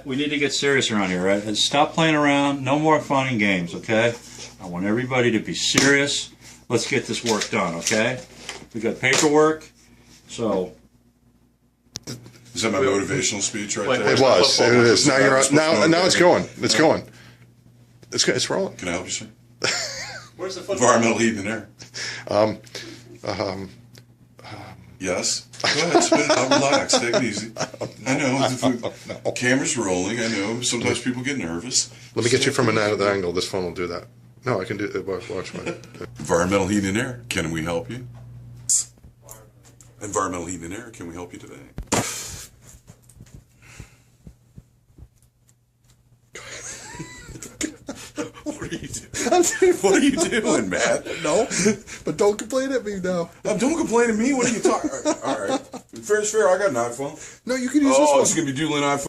We need to get serious around here, right? Stop playing around. No more fun and games, okay? I want everybody to be serious. Let's get this work done, okay? We got paperwork, so... Is that my motivational speech right there? It was. It is. Now you're on. Now it's going. It's going. It's rolling. Can I help you, sir? Where's the football? Environmental heat and air. Yes. Go ahead, spit it out. Relax. Take it easy. I know. The camera's rolling. I know. Sometimes people get nervous. Let me get you from another angle. This phone will do that. No, I can do it. Watch my. Environmental heat and air. Can we help you? Environmental heat and air. Can we help you today? What are you doing? What are you doing, Matt? No, but don't complain at me now. Don't complain to me. What are you talking? All right. Fair is fair. I got an iPhone. No, you can use this one. Oh, it's gonna be dueling iPhone.